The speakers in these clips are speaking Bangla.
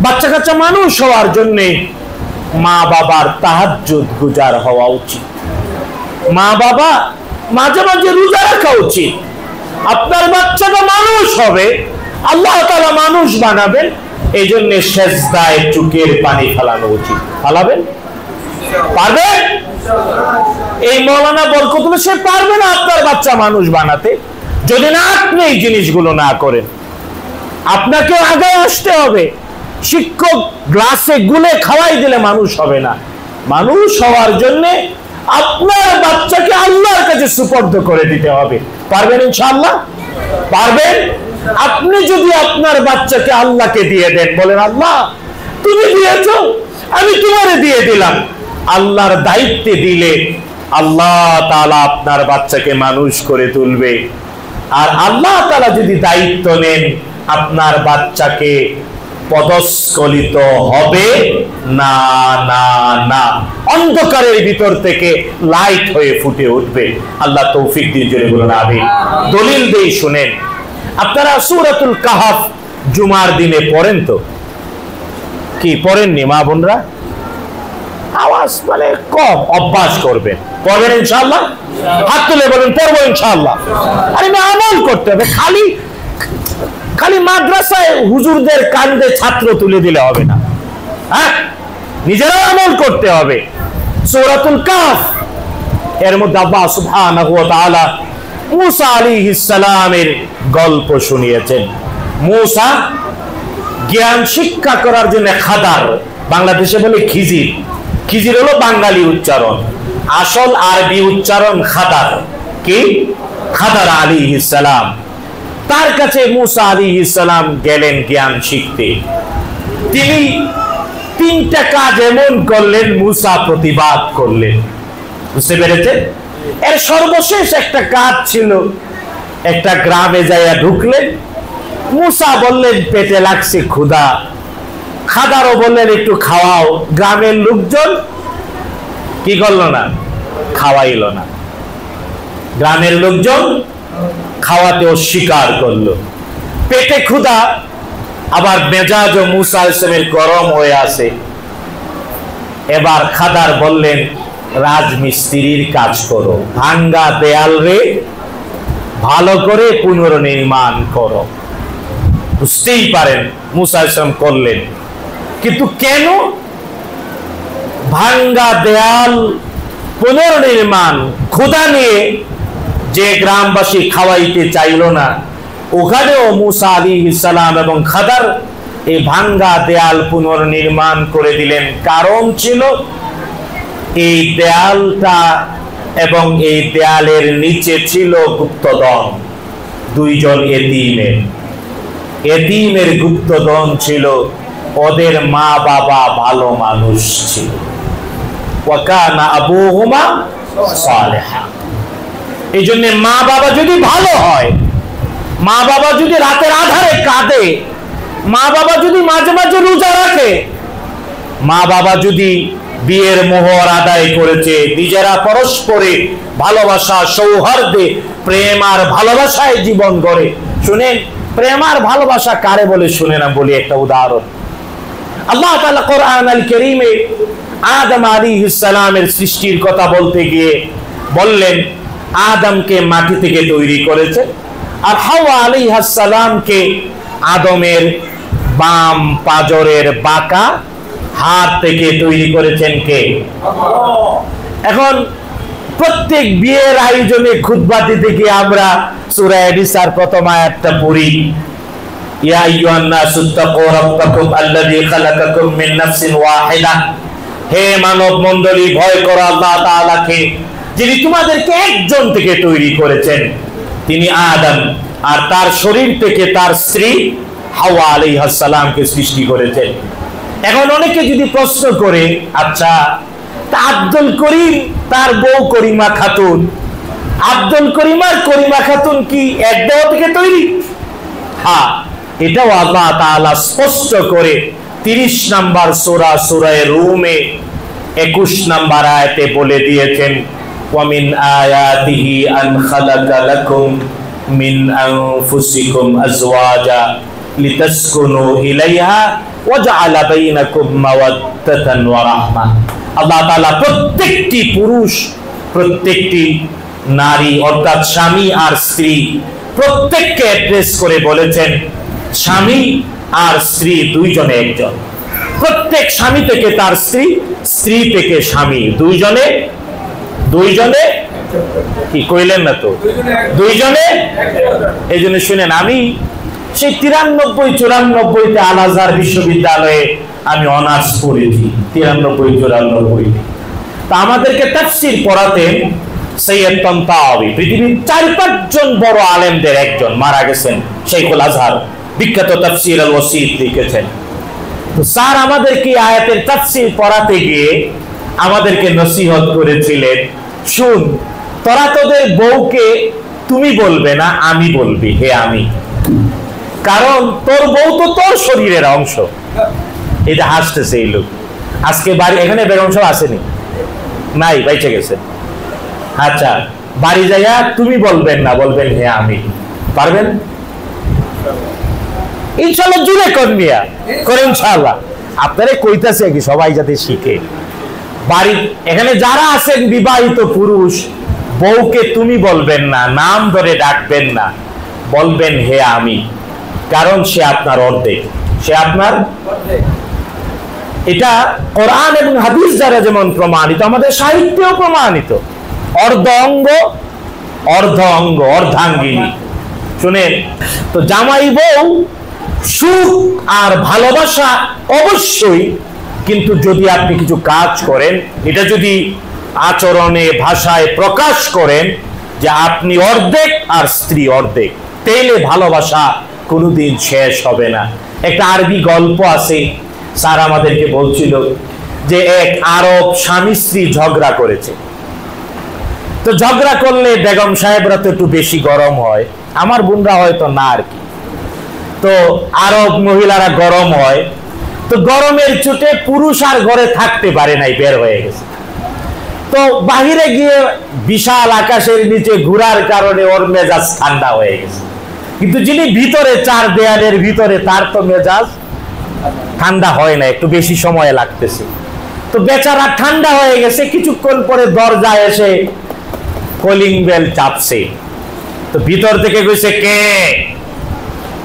বাচ্চা কাচ্চা মানুষ হওয়ার জন্য মা বাবার তাহাজ্জুদ গুজার হওয়া উচিত। মা বাবা মাঝে মাঝে রোজা রাখা উচিত। আপনার বাচ্চাটা মানুষ হবে, আল্লাহ তাআলা মানুষ বানাবেন, এই জন্য সেজদায় চোখের পানি ফেলানো উচিত। ফেলাবেন? পারবেন? এই মৌলানা বরকতুল্লাহ সে পারবে না আপনার বাচ্চা মানুষ বানাতে যদি না আপনি এই জিনিসগুলো না করেন। আপনাকে আগে আসতে হবে। শিক্ষক গ্লাসে গুলে খাওয়াই দিলে মানুষ হবে না। মানুষ হওয়ার জন্য আপনার বাচ্চাকে আল্লাহর কাছে সুপর্দ করে দিতে হবে। পারবেন ইনশাআল্লাহ? পারবেন? আপনি যদি আপনার বাচ্চাকে আল্লাহকে দিয়ে দেন, বলেন আল্লাহ তুমি দিয়েছো, আমি তোমারে দিয়ে দিলাম, আল্লাহর দায়িত্বে দিলে আল্লাহ তাআলা আপনার বাচ্চাকে মানুষ করে তুলবে। আর আল্লাহ তাআলা যদি দায়িত্ব নেন, আপনার বাচ্চাকে পদস্খলিত হবে না, না না, অন্ধকারের ভিতর থেকে লাইট হয়ে ফুটে উঠবে। আল্লাহ তৌফিক দিন, জোরে বলুন আমিন। দলিল দেই শুনেন। আপনারা সূরাতুল কাহফ জুমার দিনে পড়েন তো? কি পড়েননি মা বোনরা? আওয়াজ মানে কম, অভ্যাস করবেন। পড়বেন ইনশাআল্লাহ? হাত তুলে বলেন পড়বো ইনশাআল্লাহ। আরে না, আমল করতে হবে। খালি খালি মাদ্রাসায় হুজুরদের কান্দে ছাত্র তুলে দিলে হবে না, হ্যাঁ, নিজেরা আমল করতে হবে। সূরাতুল কাহফ এর মধ্যে আল্লাহ সুবহানাহু ওয়া তাআলা মুসা আলাইহিস সালামের গল্প শুনিয়েছেন। মুসা জ্ঞান শিক্ষা করার জন্য খাদার, বাংলাদেশে বলে খিজির, খিজির হলো বাঙালি উচ্চারণ, আসল আরবি উচ্চারণ খাদার। কি? খাদার আলাইহিস সালাম, তার কাছে মুসা আলাইহিস সালাম গেলেন জ্ঞান শিখতে। তিনি তিনটা কাজ এমন করলেন, মুসা প্রতিবাদ করলেন। বুঝতে পেরেছেন? এর সর্বশেষ একটা কাজ ছিল, একটা গ্রামে যাইয়া ঢুকলেন। মুসা বললেন পেটে লাগছে ক্ষুধা, খাদারও বললেন একটু খাওয়াও। গ্রামের লোকজন কি করলো না? খাওয়াইল না। গ্রামের লোকজন খাওয়াতে অস্বীকার করলো। পেটে ক্ষুধা, আবার মেজাজ ও মুসা আলাইহিস সালামের গরম হয়ে আছে। এবার খাদার বললেন রাজমিস্ত্রির কাজ করো, ভাঙ্গা দেয়াল রে ভালো করে পুনর্নির্মাণ করো। বুঝতেই পারেন মুসা আলাইহিস সালাম করলেন, কিন্তু কেন? ভাঙ্গা দেয়াল পুনর্নির্মাণ, ক্ষুধা নিয়ে যে গ্রামবাসী খাওয়াইতে চাইল না, ওখানেও মুসা আলাইহিস সালাম এবং খাদার এই ভাঙ্গা দেয়াল পুনর্নির্মাণ করে দিলেন। কারণ ছিল এই দেয়ালটা এবং এই দেয়ালের নিচে ছিল গুপ্তধন, দুইজন এতিমের গুপ্তধন ছিল। ওদের মা বাবা ভালো মানুষ ছিল। ওয়া কানা আবুহুমা সালিহা। এই জন্য মা বাবা যদি ভালো হয়, মা বাবা যদি রাতের আধারে কাঁদে, মা বাবা যদি মাঝে মাঝে রোজা রাখে, মা বাবা যদি বিয়ের মোহর আদায় করেছে, নিজেরা পরস্পরে ভালোবাসা, সৌহার্দে, প্রেম আর ভালোবাসায় জীবন গড়ে। শুনেন, প্রেম আর ভালোবাসা কারে বলে শুনে না, বলি একটা উদাহরণ। আল্লাহ তাআলা কোরআন আল কারীমে আদম আলাইহিস সালামের সৃষ্টির কথা বলতে গিয়ে বললেন আদমকে মাটি থেকে তৈরি করেছে, আর হাওয়া আলাইহিস সালামকে আদমের বাম পাজরের বাঁকা হাত থেকে তৈরি করেছেন কে? এখন প্রত্যেক বিয়ের আয়োজনে খুতবা দিতে গিয়ে আমরা সূরা নিসার প্রথম আয়াতটা পড়ি, ইয়া আইয়ুহান নাসু তাকু রাব্বাকুম আল্লাযী খালাকাকুম মিন নাফসিন ওয়াহিদা। হে মানব মণ্ডলী, ভয় করো আল্লাহ তাআলাকে, যিনি তোমাদেরকে একজন থেকে তৈরি করেছেন, তিনি আদম, আর তার শরীর থেকে তার স্ত্রী হাওয়া আলাইহিস সালামকে সৃষ্টি করেছেন। এখন অনেকে যদি প্রশ্ন করে, আচ্ছা আব্দুল করিম তার বউ করিমা খাতুন, আব্দুল করিম আর করিমা খাতুন কি এক দেহ থেকে তৈরি? হ্যাঁ, এটাও আল্লাহ তাআলা স্পষ্ট করে 30 নম্বর সূরা সূরা রুমে 21 নম্বর আয়াতে বলে দিয়েছেন, ওয়া মিন আয়াতিহি আন খালাকা লাকুম মিন আনফুসিকুম আজওয়াজা লিতাসকুনু ইলাইহা ওয়াজআলা বাইনাকুম মাওয়াদ্দাতান ওয়া রাহমা। আল্লাহ তাআলা প্রত্যেকটি পুরুষ, প্রত্যেকটি নারী অর্থাৎ স্বামী আর স্ত্রী প্রত্যেককে অ্যাড্রেস করে বলেছেন স্বামী আর স্ত্রী দুইজনে একজন। প্রত্যেক স্বামী থেকে তার স্ত্রী, স্ত্রী থেকে স্বামী, দুইজনে কি কইলেন না তো, দুইজনে। এই জন্য শুনেন, আমি সেই 93-94-তে আল আজহার বিশ্ববিদ্যালয়ে আমি অনার্স পড়েছি, 93-94। তা আমাদেরকে তাফসীর পড়াতেন সৈয়দ তন্তাওয়াবি, পৃথিবীর 4-5 জন বড় আলেমদের একজন, মারা গেছেন, শাইখুল আজহার, বিখ্যাত তাফসীর আল ওয়াসিত লিখেছেন। তো স্যার আমাদেরকে আয়াতের তাফসীর পড়াতে গিয়ে আমাদেরকে নসিহত করেছিলেন, শুন, তোরা তোদের বউকে তুমি বলবে না, আমি বলবি, হে আমি, কারণ তোর বউ তো তোর শরীরের অংশ। এটা হাসতেছে এই লোক। আজকে বাড়ি, এখানে বেগম সাহেব আসেনি, নাই, বাইচে গেছে। আচ্ছা, বাড়ি যাইয়া তুমি বলবেন না, বলবেন হে আমি, পারবেন? ইনশাআল্লাহ জুড়ে করমিয়া করে, ইনশাআল্লাহ। আপনারা কইতাছে কি সবাই যাতে শিখে। বাড়ি এখানে যারা আছেন বিবাহিত পুরুষ, বউকে তুমি বলবেন না, নাম ধরে ডাকবেন না, বলবেন হে আমি, কারণ সে আপনার অর্ধেক, সে আপনার। এটা কোরআন এবং হাদিস দ্বারা যেমন প্রমাণিত, আমাদের সাহিত্যেও প্রমাণিত। অর্ধ অঙ্গ, অর্ধ অঙ্গ, অর্ধাঙ্গিনী। শুনেন তো, জামাই বউ সুখ আর ভালোবাসা অবশ্যই, কিন্তু যদি আপনি কিছু কাজ করেন, এটা যদি আচরণে ভাষায় প্রকাশ করেন যে আপনি অর্ধেক আর স্ত্রী অর্ধেক, তাইলে ভালোবাসা কোনোদিন শেষ হবে না। একটা আরবি গল্প আছে, স্যার আমাদেরকে বলছিল যে এক আরব স্বামী স্ত্রী ঝগড়া করেছে। তো ঝগড়া করলে বেগম সাহেবরা তো একটু বেশি গরম হয়, আমার বোনরা হয়তো না আর কি। তো আরব মহিলারা গরম হয়, তো গরমের চোটে পুরুষ আর ঘরে থাকতে পারে নাই, বের হয়ে গেছে। তো বাহিরে গিয়ে বিশাল আকাশের নিচে ঘোরার কারণে ওর মেজাজ ঠান্ডা হয়ে গেছে, কিন্তু যিনি ভিতরে 4 দেয়ালের ভিতরে, তার তো মেজাজ ঠান্ডা হয় না, একটু বেশি সময় লাগতেছে। তো বেচারা ঠান্ডা হয়ে গেছে। কিছুক্ষণ পরে দরজায় এসে কলিং বেল চাপছে। তো ভিতর থেকে কইছে কে?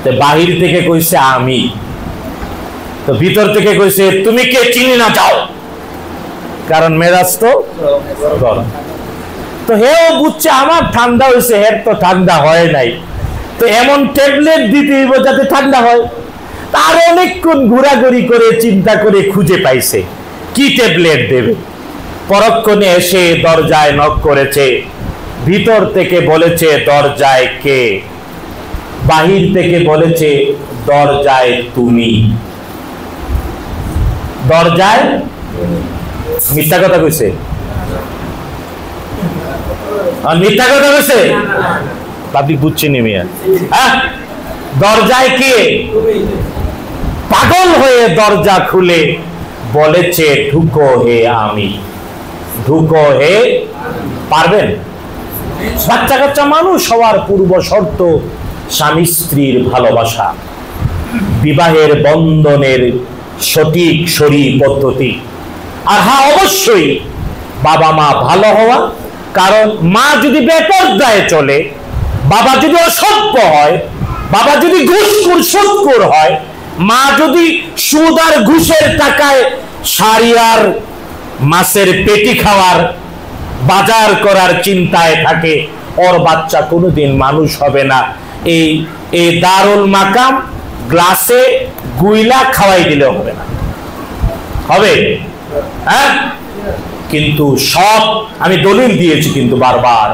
তো বাহির থেকে কইছে আমি। তো ভিতর থেকে কইছে তুমি কে, চিনি না, যাও, কারণ মেজাজ তো গরম। তো হেও বুঝছে আমার ঠান্ডা হয়েছে, হের তো ঠান্ডা হয় নাই, তো এমন ট্যাবলেট দিতে হইব যাতে ঠান্ডা হয়। তার অনেকক্ষণ ঘোরাঘুরি করে চিন্তা করে খুঁজে পাইছে কি ট্যাবলেট দেবে। পরক্ষণে এসে দরজায় নক করেছে, ভিতর থেকে বলেছে দরজায় কে, বাহির থেকে বলেছে দরজায় তুমি। দরজায় মিথ্যা কথা কইছে, আর মিথ্যা কথা কইছে, পাবলিক বুঝছে নি মিয়া। হ্যাঁ, দরজায় কে? পাগল হয়ে দরজা খুলে বলেছে ঢুকো হে আমি, ঢুকো হে। পারবেন? বাচ্চা কাচ্চা মানুষ হওয়ার পূর্ব শর্ত স্বামী স্ত্রীর ভালোবাসা, বিবাহের বন্ধনের সঠিক শরীর পদ্ধতি। আর হ্যাঁ, অবশ্যই বাবা মা ভালো হওয়া, কারণ মা যদি বেপরদায় চলে, বাবা যদি অসভ্য হয়, বাবা যদি ঘুষখোর সুদখোর হয়, মা যদি সুদ আর ঘুষের টাকায় শাড়ি আর মাছের পেটি খাওয়ার বাজার করার চিন্তায় থাকে, ওর বাচ্চা কোনোদিন মানুষ হবে না। এই দারুল মাকাম গ্লাসে গুইলা খাওয়াই দিলে হবে না, হবে? হ্যাঁ, কিন্তু সব আমি দলিল দিয়েছি কিন্তু বারবার,